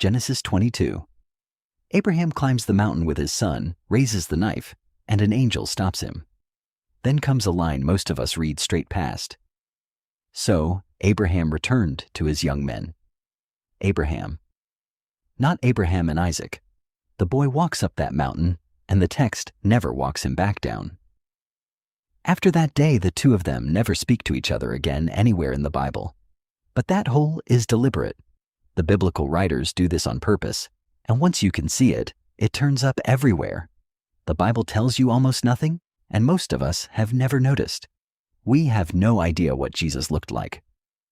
Genesis 22. Abraham climbs the mountain with his son, raises the knife, and an angel stops him. Then comes a line most of us read straight past. So Abraham returned to his young men. Abraham. Not Abraham and Isaac. The boy walks up that mountain, and the text never walks him back down. After that day, the two of them never speak to each other again anywhere in the Bible. But that hole is deliberate. The biblical writers do this on purpose, and once you can see it, it turns up everywhere. The Bible tells you almost nothing, and most of us have never noticed. We have no idea what Jesus looked like.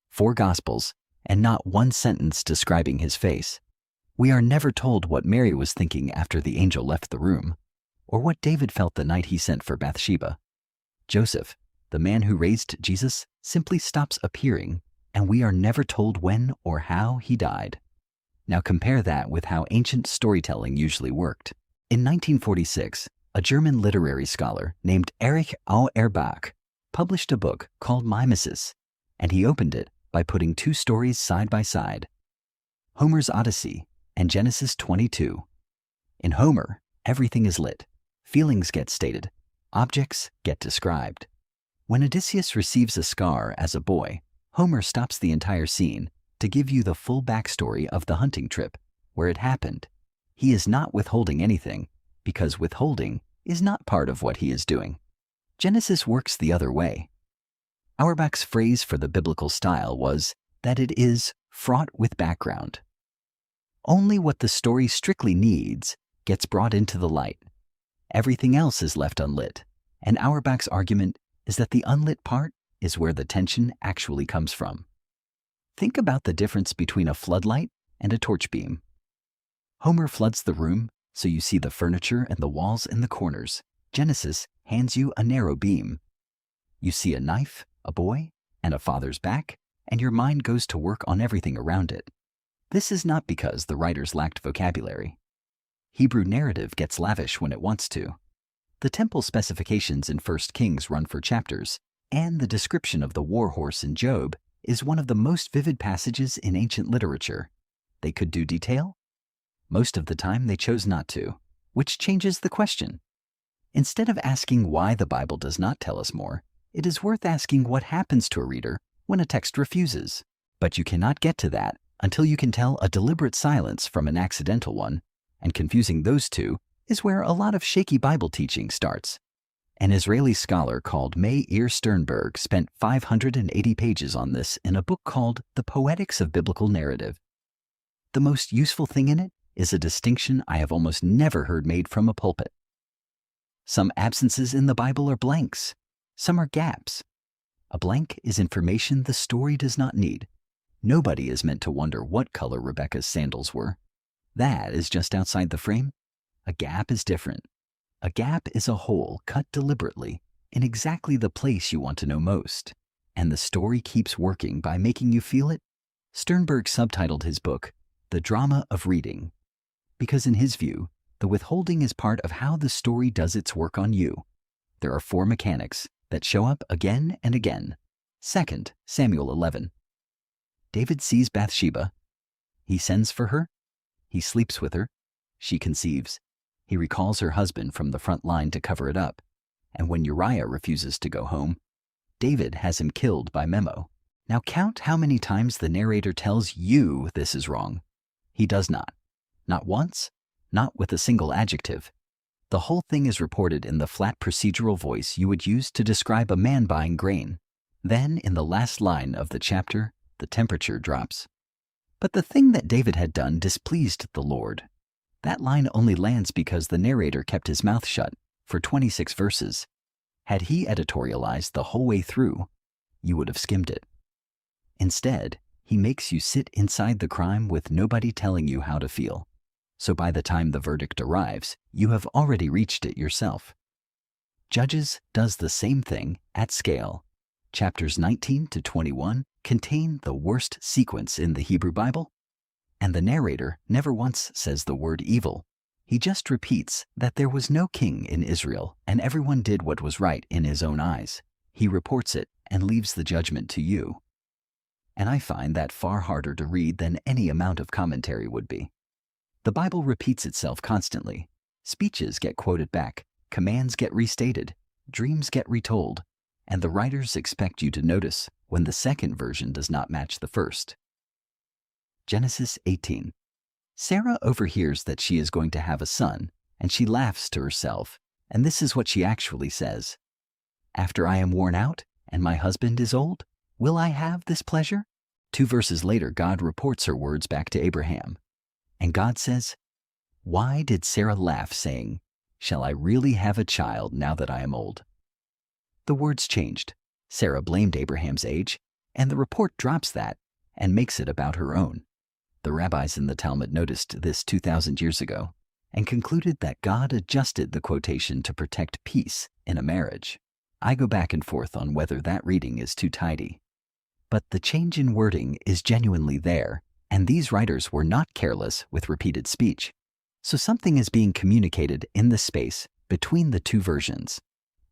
4 Gospels, and not one sentence describing his face. We are never told what Mary was thinking after the angel left the room, or what David felt the night he sent for Bathsheba. Joseph, the man who raised Jesus, simply stops appearing, and we are never told when or how he died. Now compare that with how ancient storytelling usually worked. In 1946, a German literary scholar named Erich Auerbach published a book called Mimesis, and he opened it by putting 2 stories side by side, Homer's Odyssey and Genesis 22. In Homer, everything is lit, feelings get stated, objects get described. When Odysseus receives a scar as a boy, Homer stops the entire scene to give you the full backstory of the hunting trip, where it happened. He is not withholding anything, because withholding is not part of what he is doing. Genesis works the other way. Auerbach's phrase for the biblical style was that it is fraught with background. Only what the story strictly needs gets brought into the light. Everything else is left unlit, and Auerbach's argument is that the unlit part is where the tension actually comes from. Think about the difference between a floodlight and a torch beam. Homer floods the room so you see the furniture and the walls and the corners. Genesis hands you a narrow beam. You see a knife, a boy, and a father's back, and your mind goes to work on everything around it. This is not because the writers lacked vocabulary. Hebrew narrative gets lavish when it wants to. The temple specifications in 1 Kings run for chapters, and the description of the war horse in Job is one of the most vivid passages in ancient literature. They could do detail. Most of the time they chose not to, which changes the question. Instead of asking why the Bible does not tell us more, it is worth asking what happens to a reader when a text refuses. But you cannot get to that until you can tell a deliberate silence from an accidental one, and confusing those two is where a lot of shaky Bible teaching starts. An Israeli scholar called Meir Sternberg spent 580 pages on this in a book called The Poetics of Biblical Narrative. The most useful thing in it is a distinction I have almost never heard made from a pulpit. Some absences in the Bible are blanks. Some are gaps. A blank is information the story does not need. Nobody is meant to wonder what color Rebecca's sandals were. That is just outside the frame. A gap is different. A gap is a hole cut deliberately in exactly the place you want to know most, and the story keeps working by making you feel it. Sternberg subtitled his book, The Drama of Reading, because in his view, the withholding is part of how the story does its work on you. There are 4 mechanics that show up again and again. 2 Samuel 11. David sees Bathsheba. He sends for her. He sleeps with her. She conceives. He recalls her husband from the front line to cover it up. And when Uriah refuses to go home, David has him killed by memo. Now count how many times the narrator tells you this is wrong. He does not. Not once, not with a single adjective. The whole thing is reported in the flat procedural voice you would use to describe a man buying grain. Then, in the last line of the chapter, the temperature drops. But the thing that David had done displeased the Lord. That line only lands because the narrator kept his mouth shut for 26 verses. Had he editorialized the whole way through, you would have skimmed it. Instead, he makes you sit inside the crime with nobody telling you how to feel. So by the time the verdict arrives, you have already reached it yourself. Judges does the same thing at scale. Chapters 19 to 21 contain the worst sequence in the Hebrew Bible, and the narrator never once says the word evil. He just repeats that there was no king in Israel and everyone did what was right in his own eyes. He reports it and leaves the judgment to you. And I find that far harder to read than any amount of commentary would be. The Bible repeats itself constantly. Speeches get quoted back, commands get restated, dreams get retold, and the writers expect you to notice when the second version does not match the first. Genesis 18. Sarah overhears that she is going to have a son, and she laughs to herself, and this is what she actually says. After I am worn out, and my husband is old, will I have this pleasure? 2 verses later, God reports her words back to Abraham. And God says, why did Sarah laugh, saying, shall I really have a child now that I am old? The words changed. Sarah blamed Abraham's age, and the report drops that and makes it about her own. The rabbis in the Talmud noticed this 2,000 years ago and concluded that God adjusted the quotation to protect peace in a marriage. I go back and forth on whether that reading is too tidy. But the change in wording is genuinely there, and these writers were not careless with repeated speech. So something is being communicated in the space between the two versions.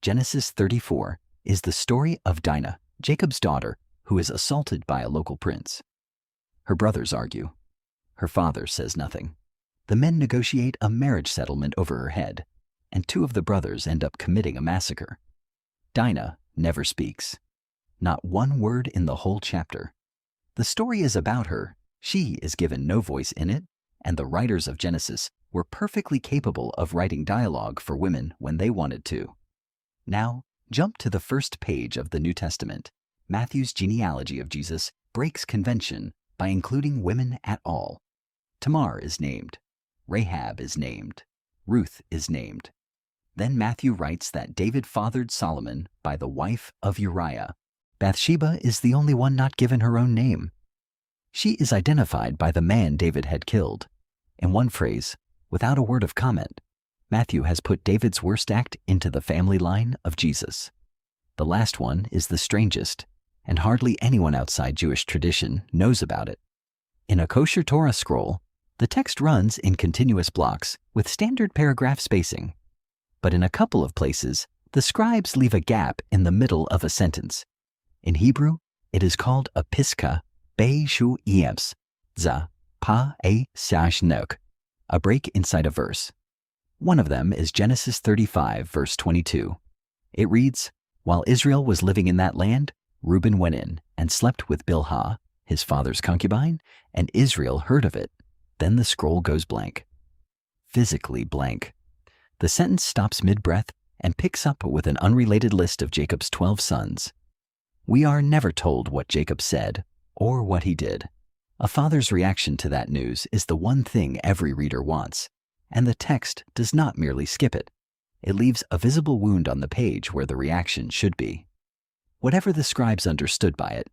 Genesis 34 is the story of Dinah, Jacob's daughter, who is assaulted by a local prince. Her brothers argue. Her father says nothing. The men negotiate a marriage settlement over her head, and 2 of the brothers end up committing a massacre. Dinah never speaks. Not one word in the whole chapter. The story is about her. She is given no voice in it, and the writers of Genesis were perfectly capable of writing dialogue for women when they wanted to. Now, jump to the first page of the New Testament. Matthew's genealogy of Jesus breaks convention by including women at all. Tamar is named. Rahab is named. Ruth is named. Then Matthew writes that David fathered Solomon by the wife of Uriah. Bathsheba is the only one not given her own name. She is identified by the man David had killed. In one phrase, without a word of comment, Matthew has put David's worst act into the family line of Jesus. The last one is the strangest, and hardly anyone outside Jewish tradition knows about it. In a kosher Torah scroll, the text runs in continuous blocks with standard paragraph spacing. But in a couple of places, the scribes leave a gap in the middle of a sentence. In Hebrew, it is called a piska, be-shu ems, za, pa-a-sash-nuk, a break inside a verse. One of them is Genesis 35, verse 22. It reads, while Israel was living in that land, Reuben went in and slept with Bilhah, his father's concubine, and Israel heard of it. Then the scroll goes blank. Physically blank. The sentence stops mid-breath and picks up with an unrelated list of Jacob's 12 sons. We are never told what Jacob said or what he did. A father's reaction to that news is the one thing every reader wants, and the text does not merely skip it. It leaves a visible wound on the page where the reaction should be. Whatever the scribes understood by it,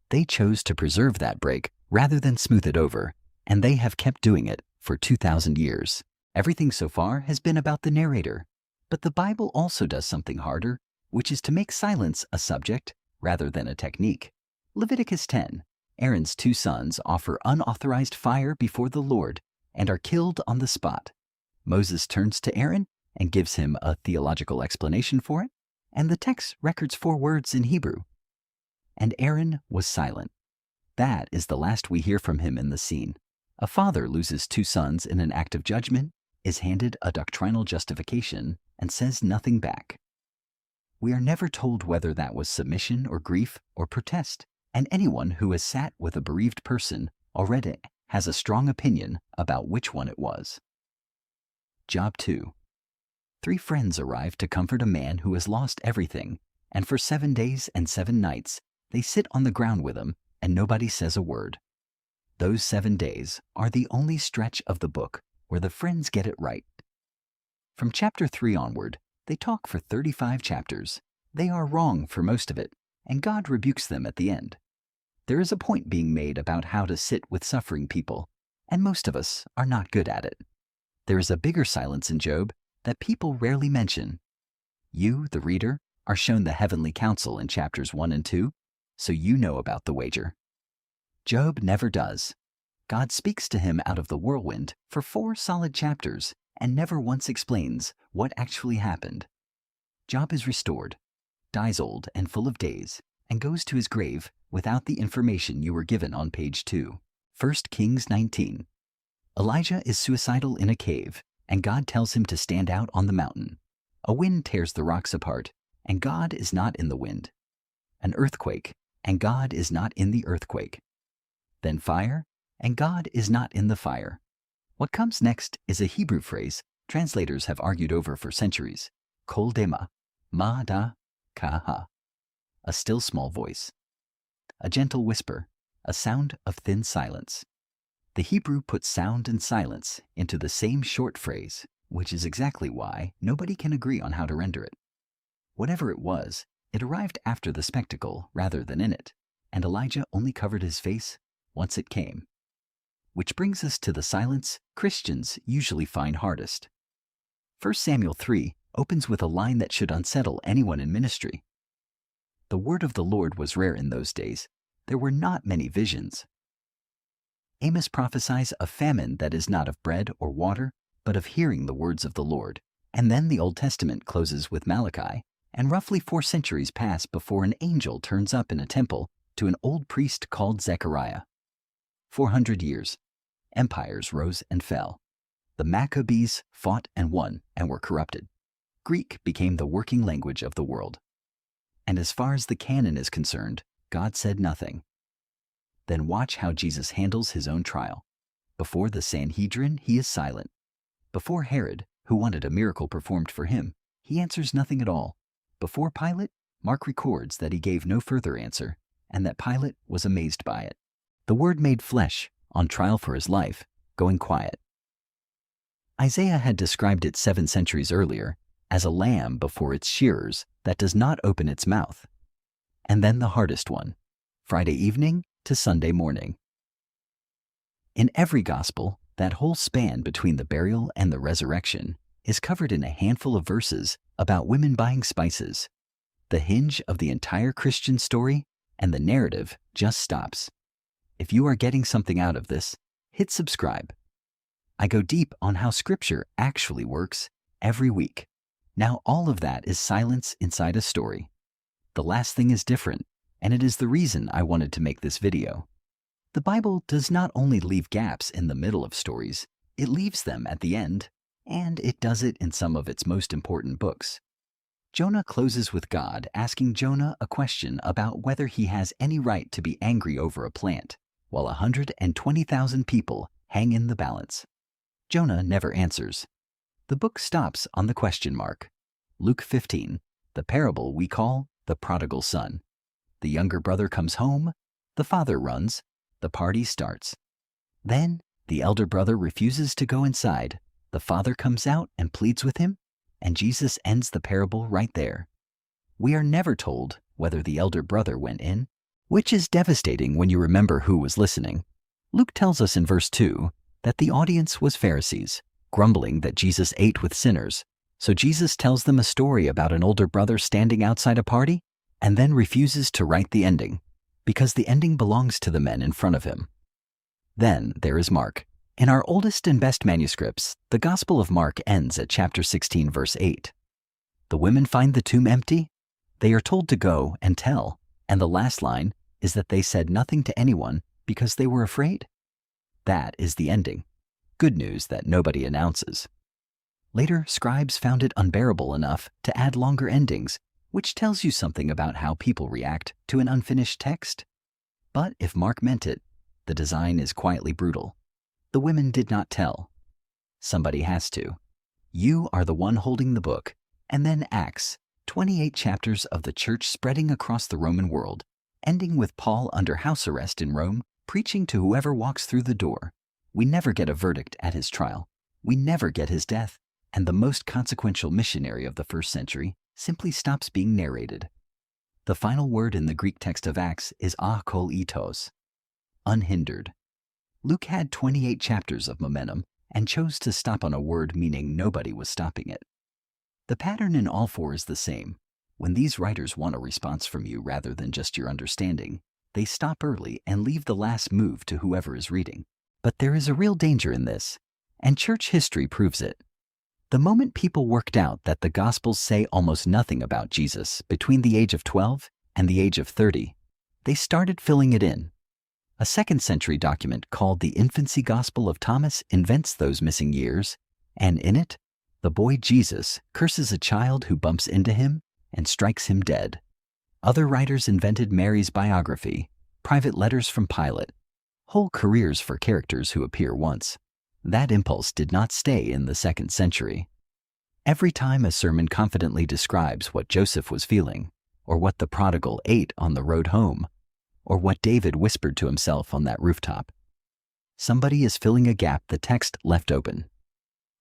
they chose to preserve that break rather than smooth it over, and they have kept doing it for 2,000 years. Everything so far has been about the narrator, but the Bible also does something harder, which is to make silence a subject rather than a technique. Leviticus 10, Aaron's 2 sons offer unauthorized fire before the Lord and are killed on the spot. Moses turns to Aaron and gives him a theological explanation for it, and the text records 4 words in Hebrew. And Aaron was silent. That is the last we hear from him in the scene. A father loses 2 sons in an act of judgment, is handed a doctrinal justification, and says nothing back. We are never told whether that was submission or grief or protest, and anyone who has sat with a bereaved person already has a strong opinion about which one it was. Job 2. 3 friends arrive to comfort a man who has lost everything, and for 7 days and 7 nights they sit on the ground with him, and nobody says a word. Those 7 days are the only stretch of the book where the friends get it right. From chapter 3 onward, they talk for 35 chapters. They are wrong for most of it, and God rebukes them at the end. There is a point being made about how to sit with suffering people, and most of us are not good at it. There is a bigger silence in Job that people rarely mention. You, the reader, are shown the heavenly counsel in chapters 1 and 2, so you know about the wager. Job never does. God speaks to him out of the whirlwind for 4 solid chapters and never once explains what actually happened. Job is restored, dies old and full of days, and goes to his grave without the information you were given on page 2, 1 Kings 19. Elijah is suicidal in a cave, and God tells him to stand out on the mountain. A wind tears the rocks apart, and God is not in the wind. An earthquake, and God is not in the earthquake. Then fire, and God is not in the fire. What comes next is a Hebrew phrase translators have argued over for centuries. Kol dema, ma da, ka ha. A still small voice. A gentle whisper, a sound of thin silence. The Hebrew puts sound and silence into the same short phrase, which is exactly why nobody can agree on how to render it. Whatever it was, it arrived after the spectacle rather than in it, and Elijah only covered his face once it came. Which brings us to the silence Christians usually find hardest. 1 Samuel 3 opens with a line that should unsettle anyone in ministry. The word of the Lord was rare in those days. There were not many visions. Amos prophesies a famine that is not of bread or water, but of hearing the words of the Lord. And then the Old Testament closes with Malachi, and roughly 4 centuries pass before an angel turns up in a temple to an old priest called Zechariah. 400 years. Empires rose and fell. The Maccabees fought and won and were corrupted. Greek became the working language of the world. And as far as the canon is concerned, God said nothing. Then watch how Jesus handles his own trial. Before the Sanhedrin, he is silent. Before Herod, who wanted a miracle performed for him, he answers nothing at all. Before Pilate, Mark records that he gave no further answer, and that Pilate was amazed by it. The Word made flesh, on trial for his life, going quiet. Isaiah had described it 7 centuries earlier as a lamb before its shearers that does not open its mouth. And then the hardest one, Friday evening to Sunday morning. In every gospel, that whole span between the burial and the resurrection is covered in a handful of verses about women buying spices. The hinge of the entire Christian story and the narrative just stops. If you are getting something out of this, hit subscribe. I go deep on how Scripture actually works every week. Now all of that is silence inside a story. The last thing is different, and it is the reason I wanted to make this video. The Bible does not only leave gaps in the middle of stories, it leaves them at the end, and it does it in some of its most important books. Jonah closes with God asking Jonah a question about whether he has any right to be angry over a plant, while 120,000 people hang in the balance. Jonah never answers. The book stops on the question mark. Luke 15, the parable we call the prodigal son. The younger brother comes home, the father runs, the party starts. Then the elder brother refuses to go inside. The father comes out and pleads with him, and Jesus ends the parable right there. We are never told whether the elder brother went in, which is devastating when you remember who was listening. Luke tells us in verse 2 that the audience was Pharisees, grumbling that Jesus ate with sinners. So Jesus tells them a story about an older brother standing outside a party and then refuses to write the ending, because the ending belongs to the men in front of him. Then there is Mark. In our oldest and best manuscripts, the Gospel of Mark ends at chapter 16, verse 8. The women find the tomb empty. They are told to go and tell, and the last line is that they said nothing to anyone because they were afraid. That is the ending. Good news that nobody announces. Later, scribes found it unbearable enough to add longer endings, which tells you something about how people react to an unfinished text. But if Mark meant it, the design is quietly brutal. The women did not tell. Somebody has to. You are the one holding the book. And then Acts, 28 chapters of the church spreading across the Roman world, ending with Paul under house arrest in Rome, preaching to whoever walks through the door. We never get a verdict at his trial. We never get his death. And the most consequential missionary of the first century simply stops being narrated. The final word in the Greek text of Acts is akoleitos, unhindered. Luke had 28 chapters of momentum and chose to stop on a word meaning nobody was stopping it. The pattern in all 4 is the same. When these writers want a response from you rather than just your understanding, they stop early and leave the last move to whoever is reading. But there is a real danger in this, and church history proves it. The moment people worked out that the Gospels say almost nothing about Jesus between the age of 12 and the age of 30, they started filling it in. A 2nd century document called the Infancy Gospel of Thomas invents those missing years, and in it, the boy Jesus curses a child who bumps into him and strikes him dead. Other writers invented Mary's biography, private letters from Pilate, whole careers for characters who appear once. That impulse did not stay in the 2nd century. Every time a sermon confidently describes what Joseph was feeling, or what the prodigal ate on the road home, or what David whispered to himself on that rooftop, somebody is filling a gap the text left open.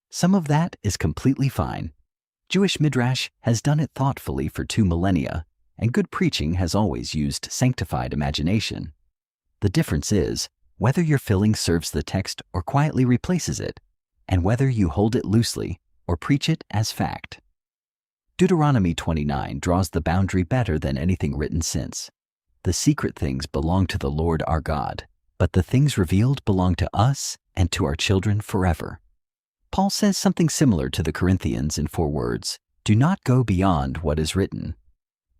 Some of that is completely fine. Jewish Midrash has done it thoughtfully for 2 millennia, and good preaching has always used sanctified imagination. The difference is whether your filling serves the text or quietly replaces it, and whether you hold it loosely or preach it as fact. Deuteronomy 29 draws the boundary better than anything written since. The secret things belong to the Lord our God, but the things revealed belong to us and to our children forever. Paul says something similar to the Corinthians in 4 words: do not go beyond what is written.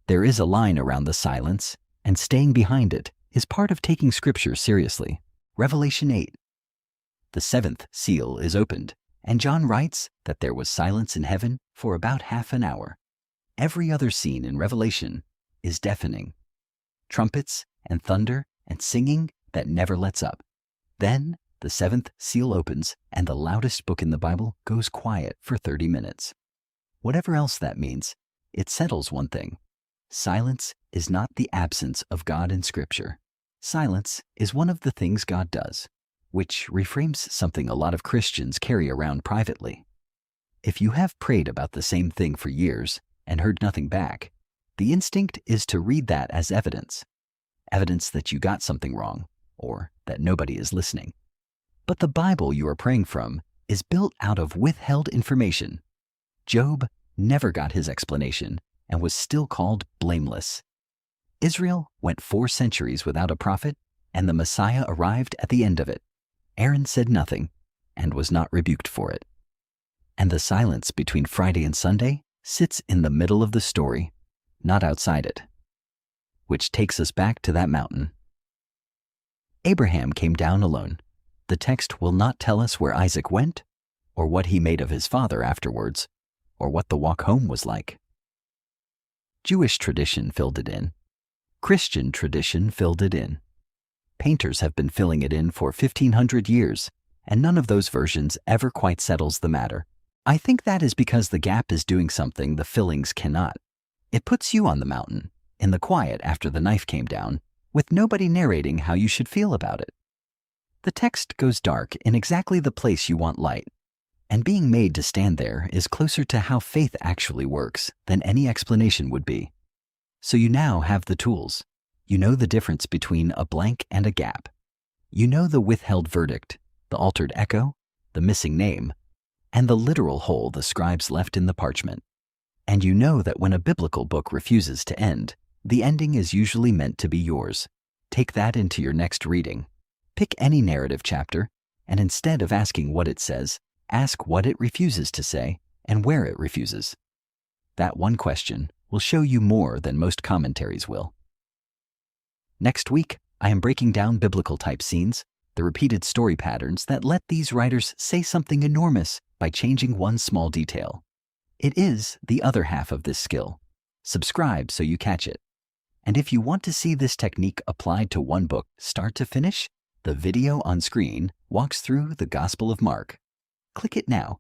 There is a line around the silence, and staying behind it is part of taking Scripture seriously. Revelation 8. The 7th seal is opened, and John writes that there was silence in heaven for about half an hour. Every other scene in Revelation is deafening. Trumpets and thunder and singing that never lets up. Then the 7th seal opens, and the loudest book in the Bible goes quiet for 30 minutes. Whatever else that means, it settles one thing. Silence is not the absence of God in Scripture. Silence is one of the things God does, which reframes something a lot of Christians carry around privately. If you have prayed about the same thing for years and heard nothing back, the instinct is to read that as evidence. Evidence that you got something wrong, or that nobody is listening. But the Bible you are praying from is built out of withheld information. Job never got his explanation and was still called blameless. Israel went 4 centuries without a prophet, and the Messiah arrived at the end of it. Aaron said nothing and was not rebuked for it. And the silence between Friday and Sunday sits in the middle of the story, not outside it. Which takes us back to that mountain. Abraham came down alone. The text will not tell us where Isaac went, or what he made of his father afterwards, or what the walk home was like. Jewish tradition filled it in. Christian tradition filled it in. Painters have been filling it in for 1,500 years, and none of those versions ever quite settles the matter. I think that is because the gap is doing something the fillings cannot. It puts you on the mountain, in the quiet after the knife came down, with nobody narrating how you should feel about it. The text goes dark in exactly the place you want light, and being made to stand there is closer to how faith actually works than any explanation would be. So you now have the tools. You know the difference between a blank and a gap. You know the withheld verdict, the altered echo, the missing name, and the literal hole the scribes left in the parchment. And you know that when a biblical book refuses to end, the ending is usually meant to be yours. Take that into your next reading. Pick any narrative chapter, and instead of asking what it says, ask what it refuses to say and where it refuses. That one question will show you more than most commentaries will. Next week, I am breaking down biblical type scenes, the repeated story patterns that let these writers say something enormous by changing one small detail. It is the other half of this skill. Subscribe so you catch it. And if you want to see this technique applied to one book start to finish, the video on screen walks through the Gospel of Mark. Click it now